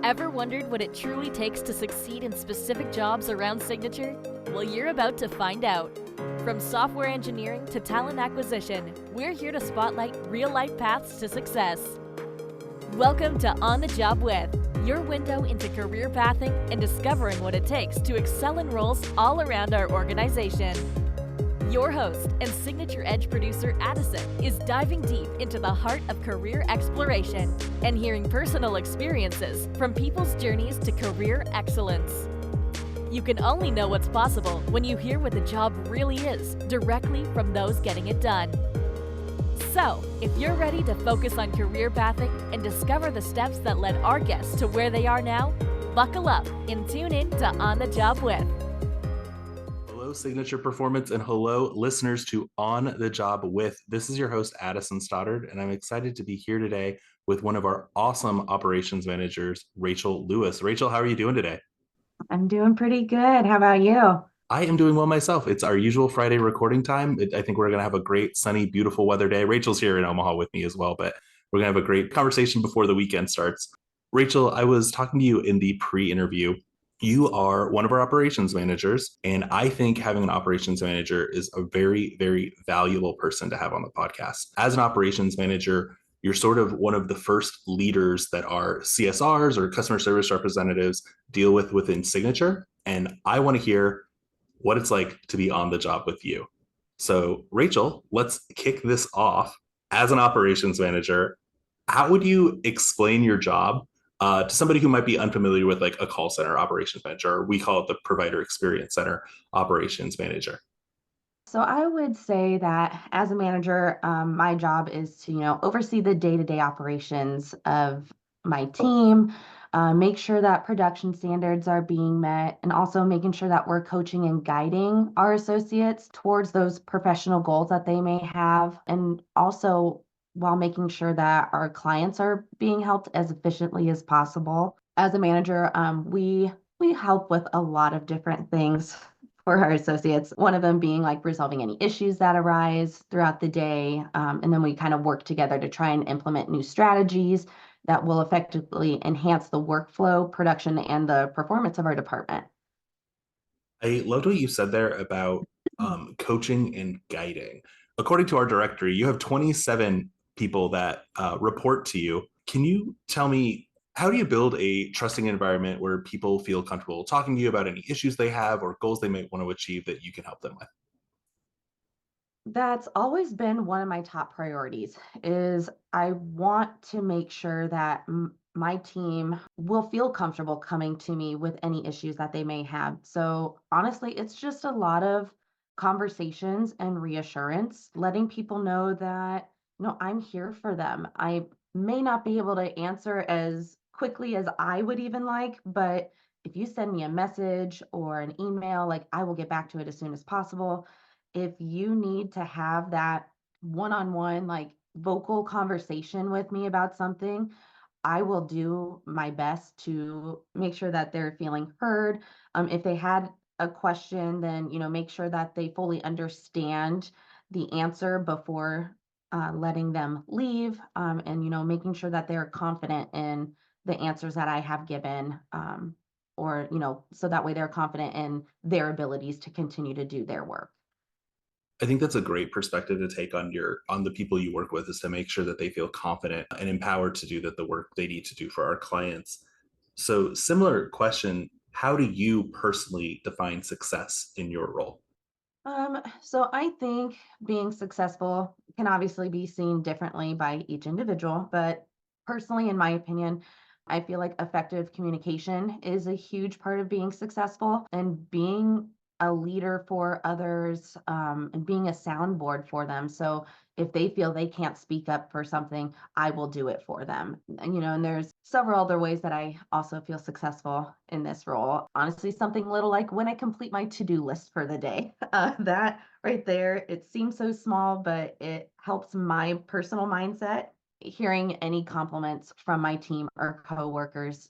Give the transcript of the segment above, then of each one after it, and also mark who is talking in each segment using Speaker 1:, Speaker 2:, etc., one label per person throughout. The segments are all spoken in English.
Speaker 1: Ever wondered what it truly takes to succeed in specific jobs around Signature? Well, you're about to find out. From software engineering to talent acquisition, we're here to spotlight real-life paths to success. Welcome to On the Job With, your window into career pathing and discovering what it takes to excel in roles all around our organization. Your host and Signature Edge producer Addison is diving deep into the heart of career exploration and hearing personal experiences from people's journeys to career excellence. You can only know what's possible when you hear what the job really is directly from those getting it done. So, if you're ready to focus on career pathing and discover the steps that led our guests to where they are now, buckle up and tune in to On the Job With.
Speaker 2: Hello, Signature Performance, and hello, listeners to On the Job With. This is your host, Addison Stoddard, and I'm excited to be here today with one of our awesome operations managers, Rachael Lewis. Rachael, how are you doing today?
Speaker 3: I'm doing pretty good. How about you?
Speaker 2: I am doing well myself. It's our usual Friday recording time. I think we're going to have a great, sunny, beautiful weather day. Rachael's here in Omaha with me as well, but we're going to have a great conversation before the weekend starts. Rachael, I was talking to you in the pre-interview. You are one of our operations managers, and I think having an operations manager is a very, very valuable person to have on the podcast. As an operations manager, you're sort of one of the first leaders that our CSRs or customer service representatives deal with within Signature. And I want to hear what it's like to be on the job with you. So, Rachael, let's kick this off. As an operations manager, how would you explain your job to somebody who might be unfamiliar with like a call center operations manager, or we call it the provider experience center operations manager?
Speaker 3: So I would say that as a manager, my job is to, oversee the day-to-day operations of my team, make sure that production standards are being met, and also making sure that we're coaching and guiding our associates towards those professional goals that they may have, and also while making sure that our clients are being helped as efficiently as possible. As a manager, we help with a lot of different things for our associates, one of them being like resolving any issues that arise throughout the day. And then we kind of work together to try and implement new strategies that will effectively enhance the workflow, production, and the performance of our department.
Speaker 2: I loved what you said there about coaching and guiding. According to our directory, you have 27 people that report to you. Can you tell me, how do you build a trusting environment where people feel comfortable talking to you about any issues they have or goals they might want to achieve that you can help them with?
Speaker 3: That's always been one of my top priorities is I want to make sure that my team will feel comfortable coming to me with any issues that they may have. So honestly, it's just a lot of conversations and reassurance, letting people know that, I'm here for them. I may not be able to answer as quickly as I would even like, but if you send me a message or an email, like I will get back to it as soon as possible. If you need to have that one-on-one, like vocal conversation with me about something, I will do my best to make sure that they're feeling heard. If they had a question, then, make sure that they fully understand the answer before letting them leave. And, making sure that they're confident in the answers that I have given. Or, so that way they're confident in their abilities to continue to do their work.
Speaker 2: I think that's a great perspective to take on the people you work with, is to make sure that they feel confident and empowered to do the work they need to do for our clients. So, similar question, how do you personally define success in your role?
Speaker 3: So I think being successful can obviously be seen differently by each individual, but personally, in my opinion, I feel like effective communication is a huge part of being successful and being a leader for others, and being a soundboard for them. So if they feel they can't speak up for something, I will do it for them. And there's several other ways that I also feel successful in this role. Honestly, something little like when I complete my to-do list for the day. That right there, it seems so small, but it helps my personal mindset. Hearing any compliments from my team or coworkers,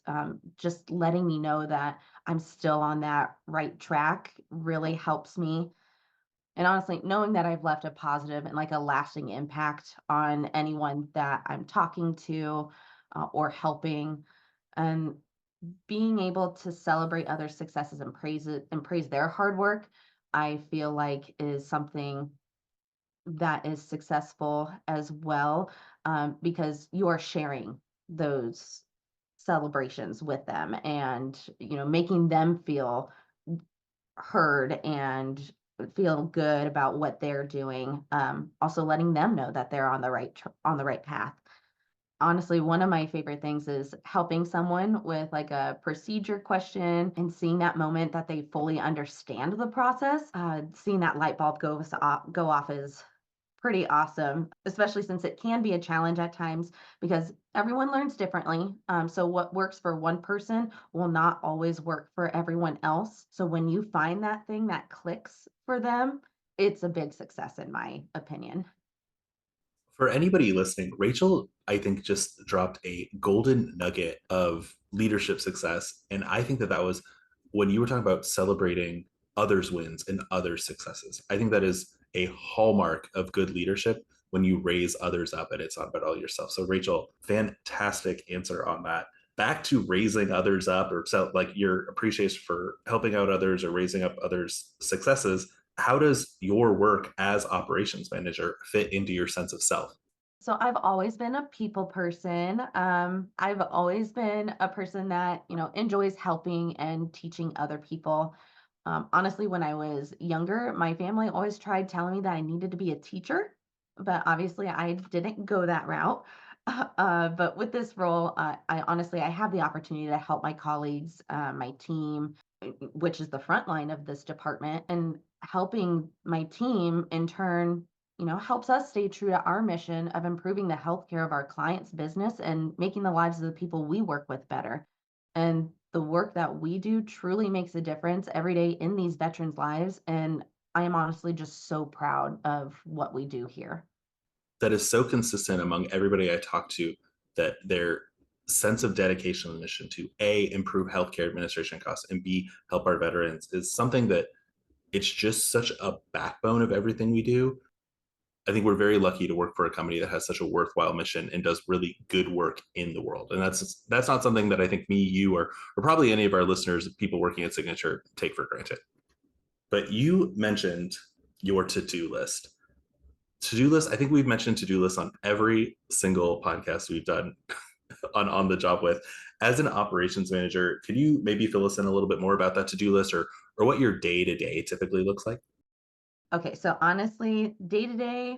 Speaker 3: just letting me know that I'm still on that right track really helps me. And honestly, knowing that I've left a positive and like a lasting impact on anyone that I'm talking to, or helping. And being able to celebrate other successes and praise their hard work, I feel like is something that is successful as well, because you are sharing those celebrations with them and making them feel heard and feel good about what they're doing. Also letting them know that they're on the on the right path. Honestly, one of my favorite things is helping someone with like a procedure question and seeing that moment that they fully understand the process. Seeing that light bulb go off is pretty awesome, especially since it can be a challenge at times because everyone learns differently. So, what works for one person will not always work for everyone else. So, when you find that thing that clicks for them, it's a big success, in my opinion.
Speaker 2: For anybody listening, Rachel, I think, just dropped a golden nugget of leadership success. And I think that that was when you were talking about celebrating others' wins and others' successes. I think that is a hallmark of good leadership when you raise others up and it's not about all yourself. So, Rachel, fantastic answer on that. Back to raising others up, or like your appreciation for helping out others or raising up others' successes. How does your work as operations manager fit into your sense of self?
Speaker 3: So I've always been a people person. I've always been a person that, enjoys helping and teaching other people. Honestly, when I was younger, my family always tried telling me that I needed to be a teacher, but obviously I didn't go that route. But with this role, I have the opportunity to help my colleagues, my team, which is the front line of this department, and helping my team in turn helps us stay true to our mission of improving the healthcare of our clients' business and making the lives of the people we work with better. And the work that we do truly makes a difference every day in these veterans' lives. And I am honestly just so proud of what we do here.
Speaker 2: That is so consistent among everybody I talk to, that their sense of dedication and mission to A, improve healthcare administration costs, and B, help our veterans is something that it's just such a backbone of everything we do. I think we're very lucky to work for a company that has such a worthwhile mission and does really good work in the world. And that's not something that I think me, you, or probably any of our listeners, people working at Signature, take for granted. But you mentioned your to-do list. To-do list, I think we've mentioned to-do lists on every single podcast we've done on the job with. As an operations manager, can you maybe fill us in a little bit more about that to-do list, or what your day-to-day typically looks like?
Speaker 3: Okay, so honestly, day to day,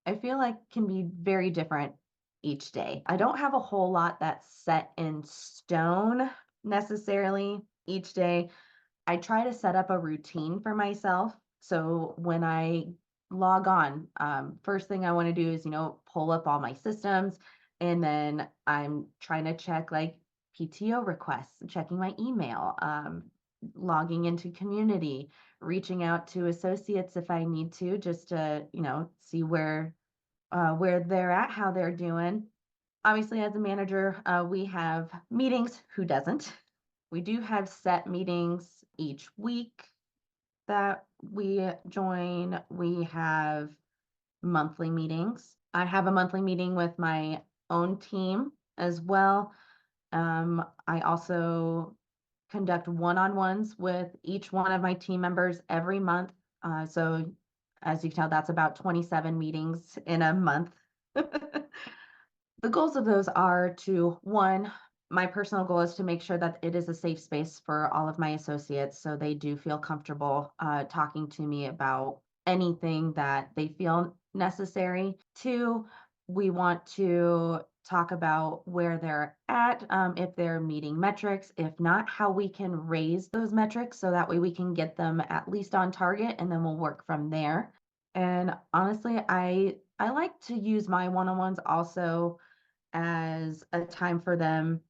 Speaker 3: I feel like can be very different each day. I don't have a whole lot that's set in stone necessarily each day. I try to set up a routine for myself. So when I log on, first thing I want to do is, pull up all my systems. And then I'm trying to check like PTO requests, checking my email, logging into community, reaching out to associates if I need to, just to, see where they're at, how they're doing. Obviously, as a manager, we have meetings. Who doesn't? We do have set meetings each week that we join. We have monthly meetings. I have a monthly meeting with my own team as well. I also conduct one-on-ones with each one of my team members every month. So as you can tell, that's about 27 meetings in a month. The goals of those are to, one, my personal goal is to make sure that it is a safe space for all of my associates so they do feel comfortable talking to me about anything that they feel necessary. Two, we want to talk about where they're at, if they're meeting metrics. If not, how we can raise those metrics so that way we can get them at least on target and then we'll work from there. And honestly, I like to use my one-on-ones also as a time for them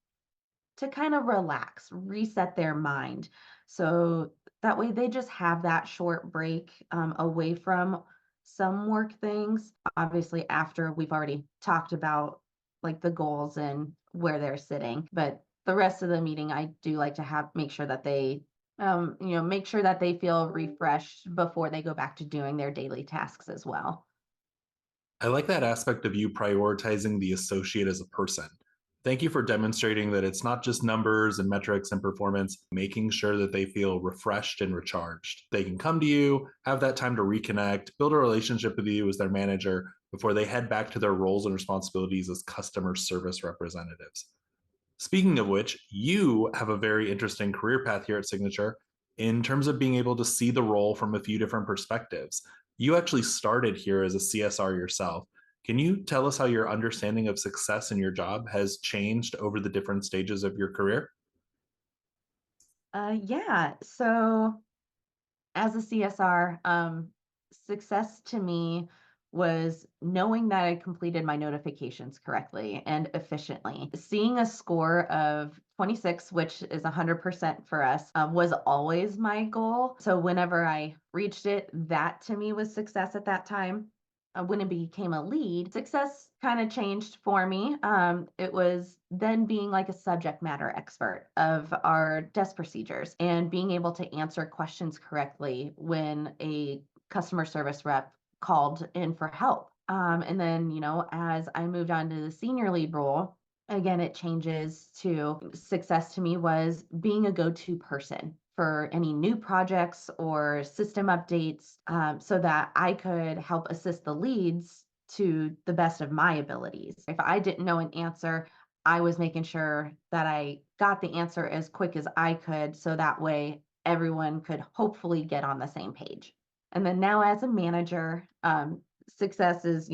Speaker 3: to kind of relax, reset their mind. So that way they just have that short break away from some work things. Obviously, after we've already talked about like the goals and where they're sitting, but the rest of the meeting, I do like to have make sure that they make sure that they feel refreshed before they go back to doing their daily tasks as well.
Speaker 2: I like that aspect of you prioritizing the associate as a person. Thank you for demonstrating that it's not just numbers and metrics and performance, making sure that they feel refreshed and recharged. They can come to you, have that time to reconnect, build a relationship with you as their manager before they head back to their roles and responsibilities as customer service representatives. Speaking of which, you have a very interesting career path here at Signature in terms of being able to see the role from a few different perspectives. You actually started here as a CSR yourself. Can you tell us how your understanding of success in your job has changed over the different stages of your career?
Speaker 3: Yeah. So as a CSR, success to me was knowing that I completed my notifications correctly and efficiently. Seeing a score of 26, which is 100% for us, was always my goal. So whenever I reached it, that to me was success at that time. When it became a lead, success kind of changed for me. It was then being like a subject matter expert of our desk procedures and being able to answer questions correctly when a customer service rep called in for help. And then, as I moved on to the senior lead role, again, it changes to success to me was being a go to person for any new projects or system updates so that I could help assist the leads to the best of my abilities. If I didn't know an answer, I was making sure that I got the answer as quick as I could so that way everyone could hopefully get on the same page. And then now as a manager, success is,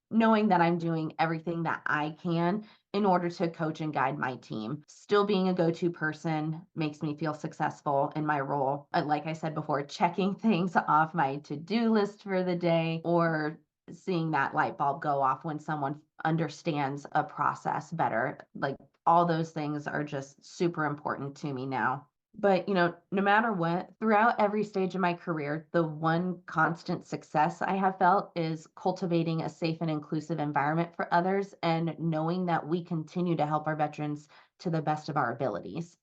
Speaker 3: knowing that I'm doing everything that I can in order to coach and guide my team. Still being a go to person makes me feel successful in my role. Like I said before, checking things off my to do list for the day or seeing that light bulb go off when someone understands a process better. Like all those things are just super important to me now. But, no matter what, throughout every stage of my career, the one constant success I have felt is cultivating a safe and inclusive environment for others and knowing that we continue to help our veterans to the best of our abilities.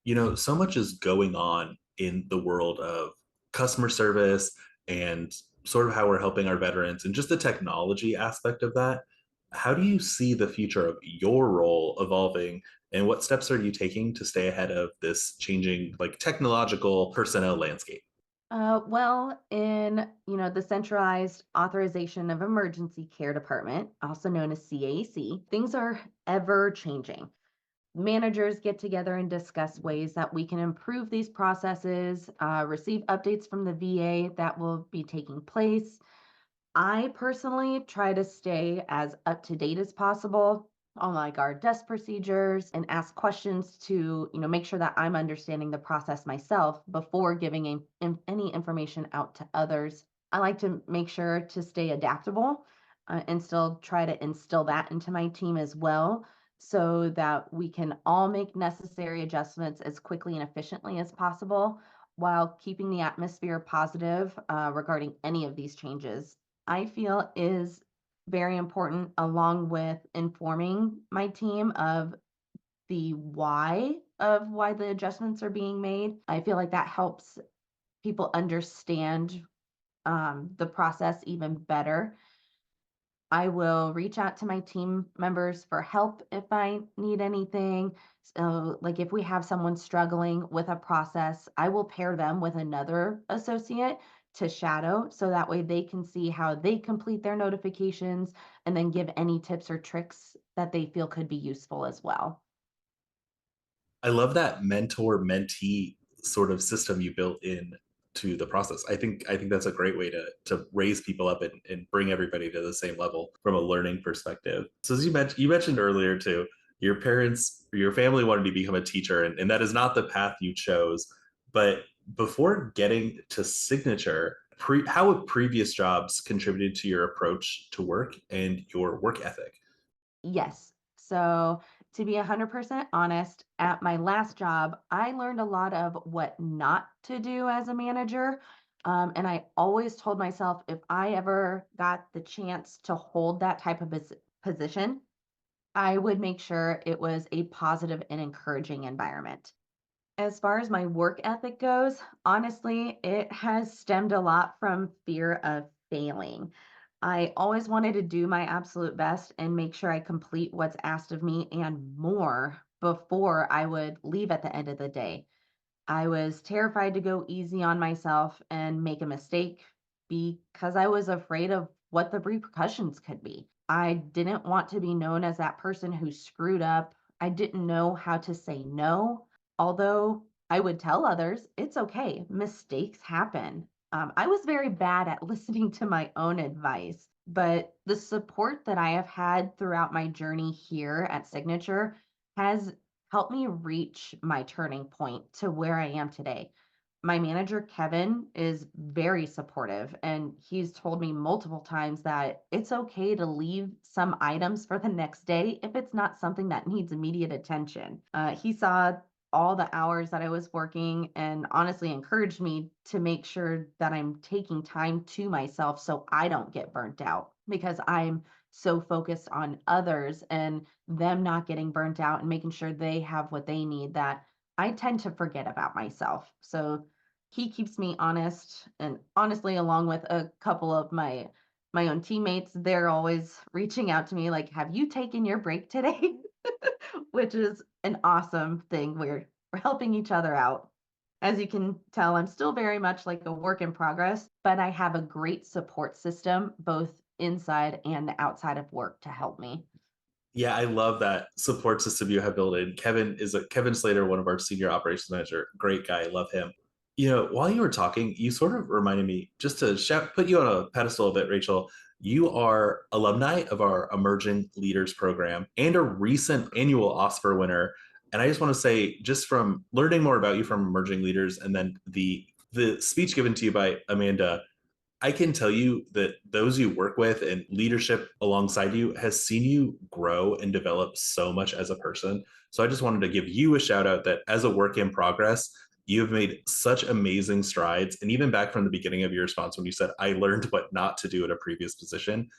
Speaker 2: So much is going on in the world of customer service and sort of how we're helping our veterans and just the technology aspect of that. How do you see the future of your role evolving, and what steps are you taking to stay ahead of this changing like technological personnel landscape?
Speaker 3: Well, in the Centralized Authorization of Emergency Care Department, also known as CAC, things are ever changing. Managers get together and discuss ways that we can improve these processes, receive updates from the VA that will be taking place. I personally try to stay as up to date as possible on like our desk procedures and ask questions to, make sure that I'm understanding the process myself before giving any information out to others. I like to make sure to stay adaptable and still try to instill that into my team as well so that we can all make necessary adjustments as quickly and efficiently as possible while keeping the atmosphere positive regarding any of these changes. I feel is very important, along with informing my team of the why of why the adjustments are being made. I feel like that helps people understand the process even better. I will reach out to my team members for help if I need anything. So, like if we have someone struggling with a process, I will pair them with another associate to shadow so that way they can see how they complete their notifications and then give any tips or tricks that they feel could be useful as well.
Speaker 2: I love that mentor mentee sort of system you built in to the process. I think that's a great way to raise people up and bring everybody to the same level from a learning perspective. So as you mentioned earlier too, your parents, your family wanted you to become a teacher, and that is not the path you chose. But before getting to Signature, how have previous jobs contributed to your approach to work and your work ethic?
Speaker 3: Yes. So, to be 100% honest, at my last job, I learned a lot of what not to do as a manager. And I always told myself if I ever got the chance to hold that type of position, I would make sure it was a positive and encouraging environment. As far as my work ethic goes, honestly, it has stemmed a lot from fear of failing. I always wanted to do my absolute best and make sure I complete what's asked of me and more before I would leave at the end of the day. I was terrified to go easy on myself and make a mistake because I was afraid of what the repercussions could be. I didn't want to be known as that person who screwed up. I didn't know how to say no, although I would tell others it's okay, mistakes happen. I was very bad at listening to my own advice, but the support that I have had throughout my journey here at Signature has helped me reach my turning point to where I am today. My manager, Kevin, is very supportive, and he's told me multiple times that it's okay to leave some items for the next day if it's not something that needs immediate attention. He saw all the hours that I was working and honestly encouraged me to make sure that I'm taking time to myself so I don't get burnt out because I'm so focused on others and them not getting burnt out and making sure they have what they need that I tend to forget about myself. So he keeps me honest, and honestly, along with a couple of my own teammates, they're always reaching out to me like, "Have you taken your break today?" Which is an awesome thing. We're helping each other out. As you can tell, I'm still very much like a work in progress, but I have a great support system both inside and outside of work to help me.
Speaker 2: Yeah, I love that support system you have built in. Kevin Slater, one of our senior operations manager, great guy, love him. While you were talking, you sort of reminded me just to put you on a pedestal a bit, Rachel. You are alumni of our Emerging Leaders program and a recent annual Oscar winner. And I just want to say, just from learning more about you from Emerging Leaders, and then the speech given to you by Amanda, I can tell you that those you work with and leadership alongside you has seen you grow and develop so much as a person. So I just wanted to give you a shout out that as a work in progress, you have made such amazing strides. And even back from the beginning of your response, when you said, I learned what not to do at a previous position,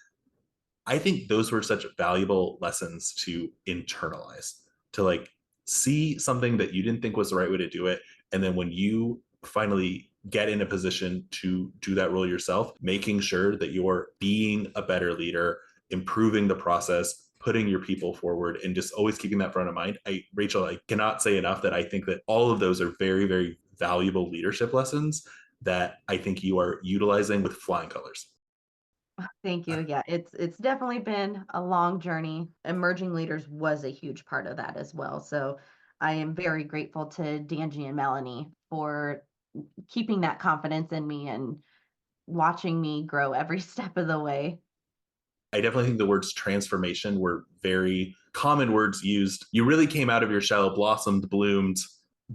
Speaker 2: I think those were such valuable lessons to internalize, to like see something that you didn't think was the right way to do it. And then when you finally get in a position to do that role yourself, making sure that you're being a better leader, improving the process, putting your people forward, and just always keeping that front of mind. Rachel, I cannot say enough that I think that all of those are very, very valuable leadership lessons that I think you are utilizing with flying colors.
Speaker 3: Thank you. Yeah, it's definitely been a long journey. Emerging Leaders was a huge part of that as well. So I am very grateful to Danji and Melanie for keeping that confidence in me and watching me grow every step of the way.
Speaker 2: I definitely think the words transformation were very common words used. You really came out of your shell, blossomed, bloomed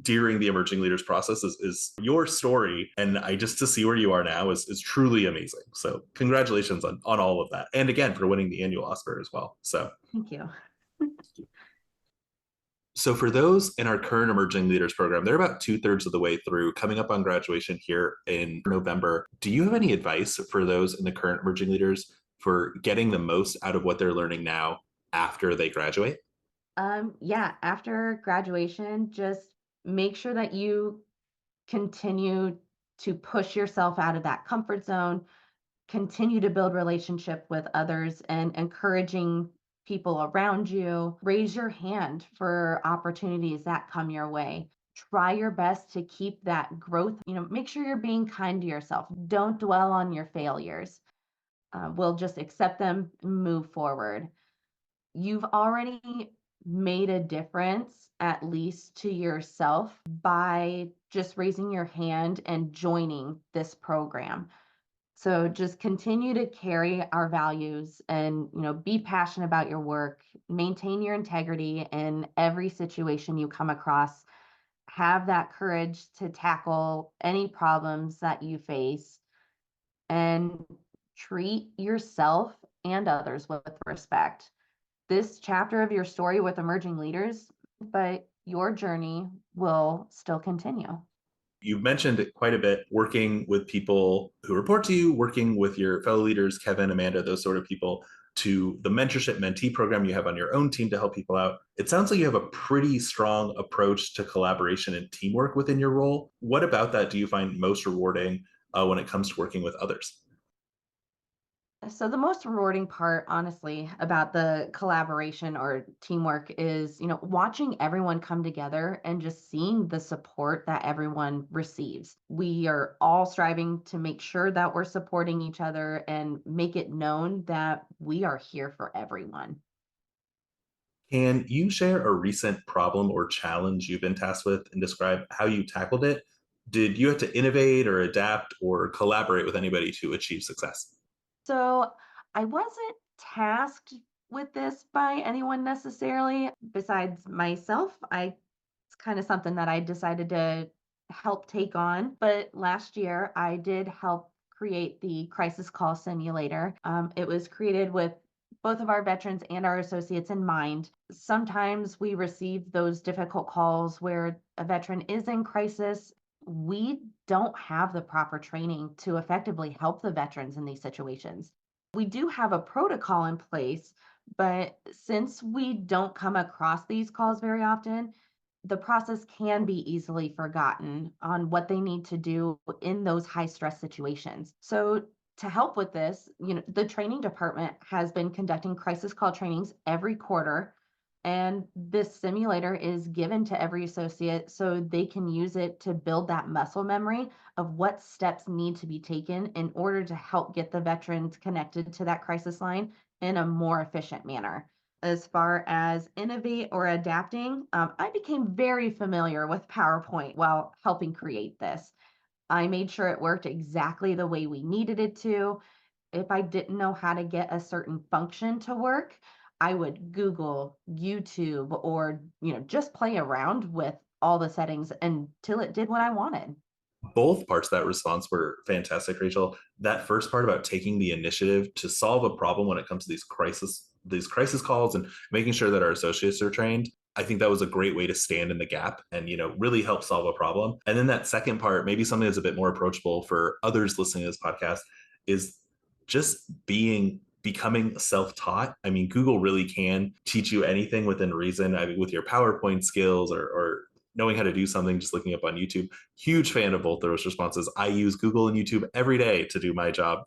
Speaker 2: during the emerging leaders process is your story. And I just to see where you are now is truly amazing. So congratulations on all of that. And again, for winning the annual Oscar as well.
Speaker 3: Thank you.
Speaker 2: So for those in our current emerging leaders program, they're about 2/3 of the way through, coming up on graduation here in November. Do you have any advice for those in the current emerging leaders for getting the most out of what they're learning now after they graduate?
Speaker 3: Yeah, after graduation, just make sure that you continue to push yourself out of that comfort zone, continue to build relationship with others and encouraging people around you. Raise your hand for opportunities that come your way. Try your best to keep that growth, make sure you're being kind to yourself. Don't dwell on your failures. We'll just accept them and move forward. You've already made a difference, at least to yourself, by just raising your hand and joining this program. So just continue to carry our values and, be passionate about your work, maintain your integrity in every situation you come across. Have that courage to tackle any problems that you face and treat yourself and others with respect. This chapter of your story with emerging leaders, but your journey will still continue.
Speaker 2: You've mentioned it quite a bit, working with people who report to you, working with your fellow leaders, Kevin, Amanda, those sort of people, to the mentorship mentee program you have on your own team to help people out. It sounds like you have a pretty strong approach to collaboration and teamwork within your role. What about that do you find most rewarding when it comes to working with others?
Speaker 3: So the most rewarding part, honestly, about the collaboration or teamwork is, watching everyone come together and just seeing the support that everyone receives. We are all striving to make sure that we're supporting each other and make it known that we are here for everyone.
Speaker 2: Can you share a recent problem or challenge you've been tasked with and describe how you tackled it? Did you have to innovate or adapt or collaborate with anybody to achieve success?
Speaker 3: So I wasn't tasked with this by anyone necessarily besides myself. It's kind of something that I decided to help take on. But last year, I did help create the crisis call simulator. It was created with both of our veterans and our associates in mind. Sometimes we receive those difficult calls where a veteran is in crisis. We don't have the proper training to effectively help the veterans in these situations. We do have a protocol in place, but since we don't come across these calls very often, the process can be easily forgotten on what they need to do in those high stress situations. So, to help with this, the training department has been conducting crisis call trainings every quarter. And this simulator is given to every associate so they can use it to build that muscle memory of what steps need to be taken in order to help get the veterans connected to that crisis line in a more efficient manner. As far as innovate or adapting, I became very familiar with PowerPoint while helping create this. I made sure it worked exactly the way we needed it to. If I didn't know how to get a certain function to work, I would Google, YouTube, or just play around with all the settings until it did what I wanted.
Speaker 2: Both parts of that response were fantastic, Rachel. That first part about taking the initiative to solve a problem when it comes to these crisis calls and making sure that our associates are trained. I think that was a great way to stand in the gap and really help solve a problem. And then that second part, maybe something that's a bit more approachable for others listening to this podcast, is just becoming self-taught. I mean, Google really can teach you anything within reason. I mean, with your PowerPoint skills or knowing how to do something, just looking up on YouTube. Huge fan of both those responses. I use Google and YouTube every day to do my job.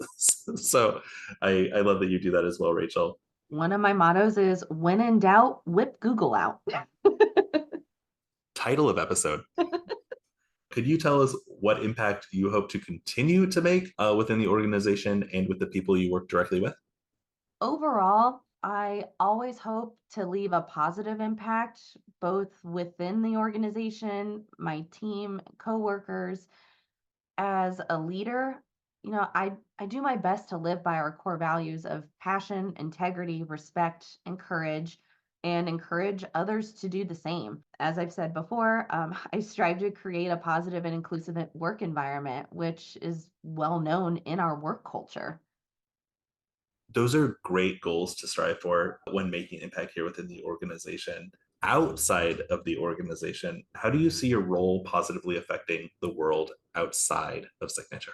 Speaker 2: So I love that you do that as well, Rachel.
Speaker 3: One of my mottos is when in doubt, whip Google out.
Speaker 2: Title of episode. Could you tell us what impact you hope to continue to make within the organization and with the people you work directly with?
Speaker 3: Overall, I always hope to leave a positive impact both within the organization, my team, coworkers. As a leader, I do my best to live by our core values of passion, integrity, respect, and encourage others to do the same. As I've said before, I strive to create a positive and inclusive work environment, which is well known in our work culture.
Speaker 2: Those are great goals to strive for when making impact here within the organization. Outside of the organization, how do you see your role positively affecting the world outside of Signature?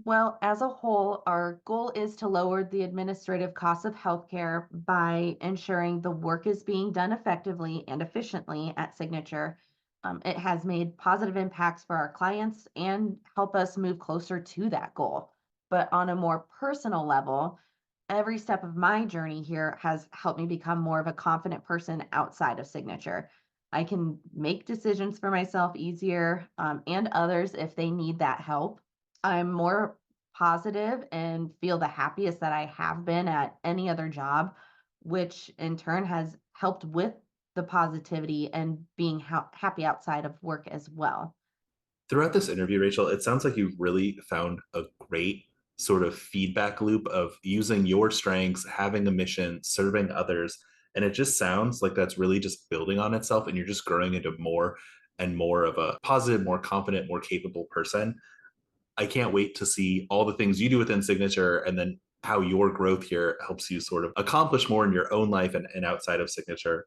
Speaker 3: Well, as a whole, our goal is to lower the administrative costs of healthcare by ensuring the work is being done effectively and efficiently at Signature. It has made positive impacts for our clients and help us move closer to that goal. But on a more personal level, every step of my journey here has helped me become more of a confident person outside of Signature. I can make decisions for myself easier and others if they need that help. I'm more positive and feel the happiest that I have been at any other job, which in turn has helped with the positivity and being happy outside of work as well.
Speaker 2: Throughout this interview, Rachel, it sounds like you've really found a great sort of feedback loop of using your strengths, having a mission, serving others. And it just sounds like that's really just building on itself and you're just growing into more and more of a positive, more confident, more capable person. I can't wait to see all the things you do within Signature and then how your growth here helps you sort of accomplish more in your own life and outside of Signature.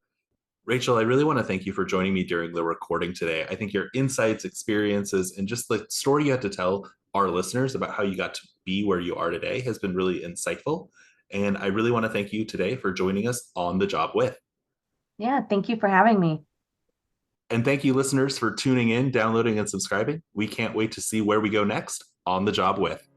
Speaker 2: Rachel, I really want to thank you for joining me during the recording today. I think your insights, experiences, and just the story you had to tell our listeners about how you got to be where you are today has been really insightful. And I really want to thank you today for joining us on The Job With.
Speaker 3: Yeah, thank you for having me.
Speaker 2: And thank you, listeners, for tuning in, downloading, and subscribing. We can't wait to see where we go next on The Job With.